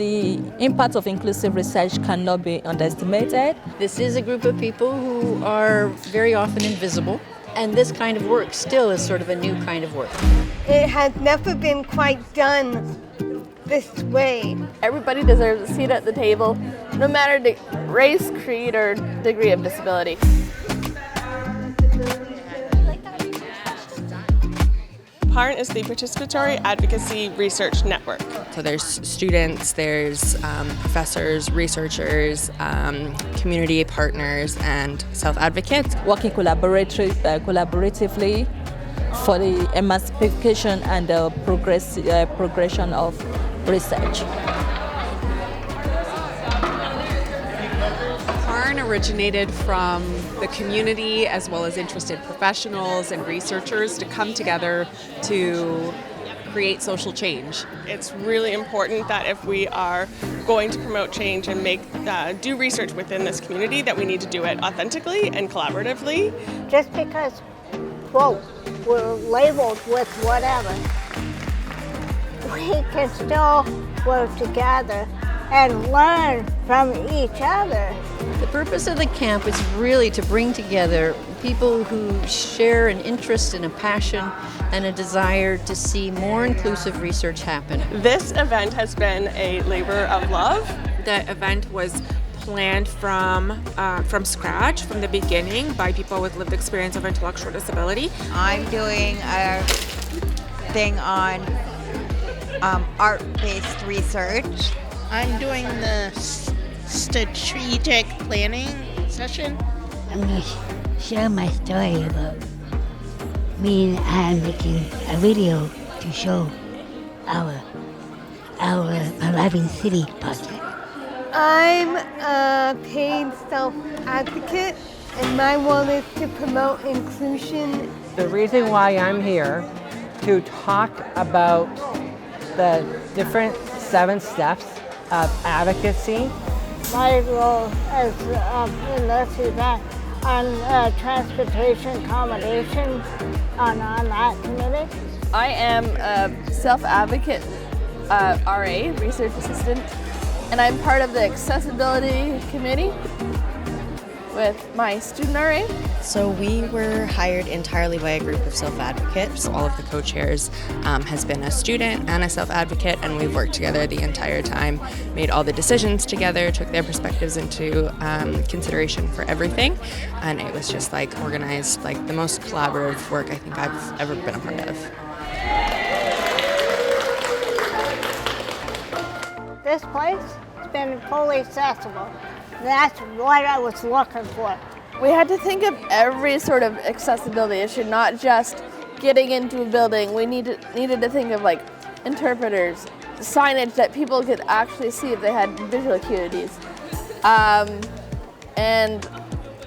the impact of inclusive research cannot be underestimated. This is a group of people who are very often invisible, and this kind of work still is sort of a new kind of work. It has never been quite done this way. Everybody deserves a seat at the table, no matter the race, creed, or degree of disability. PARN is the Participatory Advocacy Research Network. So there's students, there's professors, researchers, community partners, and self-advocates. Working collaboratively for the emancipation and the progression of research. PARN originated from the community as well as interested professionals and researchers to come together to create social change. It's really important that if we are going to promote change and do research within this community, that we need to do it authentically and collaboratively. Just because, quote, we're labeled with whatever, we can still work together and learn from each other. The purpose of the camp is really to bring together people who share an interest and a passion and a desire to see more inclusive research happen. This event has been a labor of love. The event was planned from scratch, from the beginning, by people with lived experience of intellectual disability. I'm doing a thing on art-based research. I'm doing the strategic planning session. I'm going to share my story about me and making a video to show our Arriving City project. I'm a paid self-advocate, and my role is to promote inclusion. The reason why I'm here to talk about the different 7 steps of advocacy. My role is in this event on transportation accommodation on that committee. I am a self-advocate RA, research assistant, and I'm part of the accessibility committee with my student RA. So we were hired entirely by a group of self-advocates. All of the co-chairs has been a student and a self-advocate, and we've worked together the entire time, made all the decisions together, took their perspectives into consideration for everything, and it was just organized, the most collaborative work I think I've ever been a part of. This place has been fully accessible. That's what I was looking for. We had to think of every sort of accessibility issue, not just getting into a building. We needed to think of interpreters, signage that people could actually see if they had visual acuities, and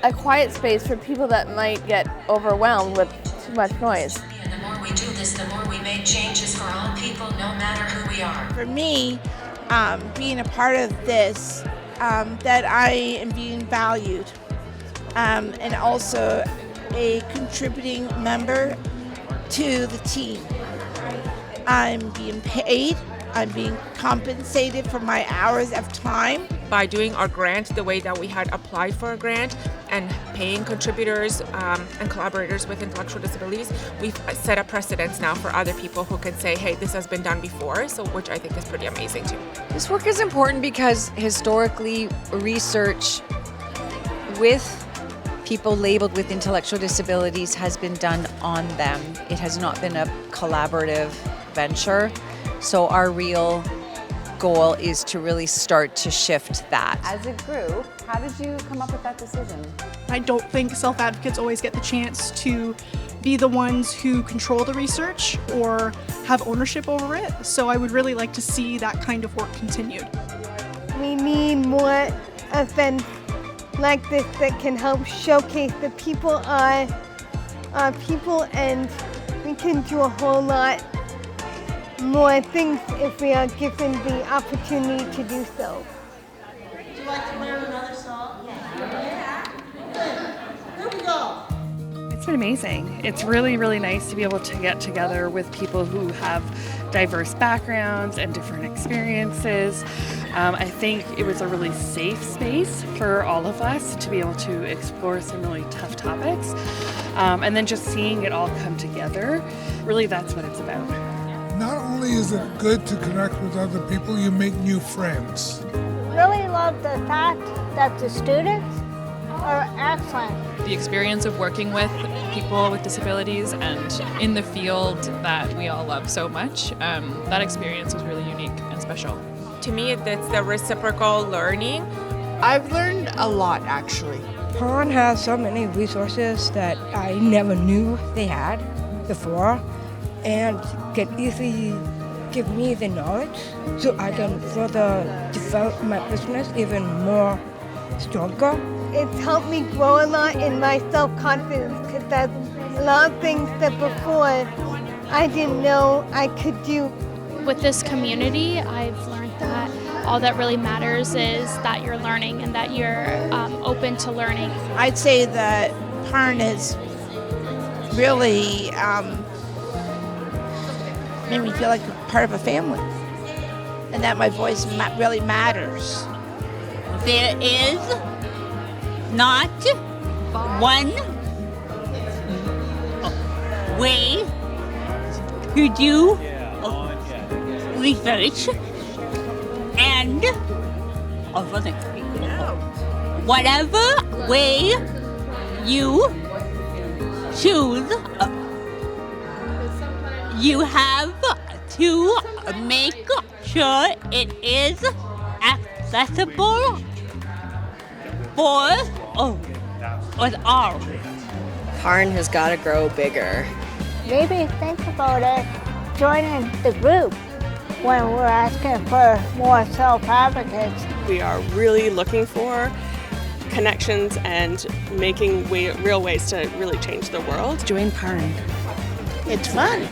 a quiet space for people that might get overwhelmed with too much noise. And the more we do this, the more we make changes for all people, no matter who we are. For me, being a part of this, that I am being valued, and also a contributing member to the team. I'm being paid, I'm being compensated for my hours of time. By doing our grant the way that we had applied for a grant and paying contributors and collaborators with intellectual disabilities, we've set a precedence now for other people who can say, hey, this has been done before, which I think is pretty amazing too. This work is important because historically research with people labeled with intellectual disabilities has been done on them. It has not been a collaborative venture. So our real goal is to really start to shift that. As a group, how did you come up with that decision? I don't think self-advocates always get the chance to be the ones who control the research or have ownership over it. So I would really like to see that kind of work continued. We need more events like this that can help showcase the people are people, and we can do a whole lot more things if we are given the opportunity to do so. Would you like to learn another song? Yeah. Good. Here we go. It's been amazing. It's really, really nice to be able to get together with people who have diverse backgrounds and different experiences. I think it was a really safe space for all of us to be able to explore some really tough topics. And then just seeing it all come together, really that's what it's about. Not only is it good to connect with other people, you make new friends. Really love the fact that the students are excellent. The experience of working with people with disabilities and in the field that we all love so much, that experience was really unique and special. To me, it's the reciprocal learning. I've learned a lot, actually. PARN has so many resources that I never knew they had before, and can easily give me the knowledge so I can further develop my business even more stronger. It's helped me grow a lot in my self-confidence because that's a lot of things that before I didn't know I could do. With this community, I've learned that all that really matters is that you're learning and that you're open to learning. I'd say that PARN is really made me feel like a part of a family and that my voice really matters. There is not one way to do research and whatever way you choose, you have to make sure it is accessible for us all. PARN has got to grow bigger. Maybe think about it, joining the group when we're asking for more self-advocates. We are really looking for connections and making real ways to really change the world. Join PARN. It's fun.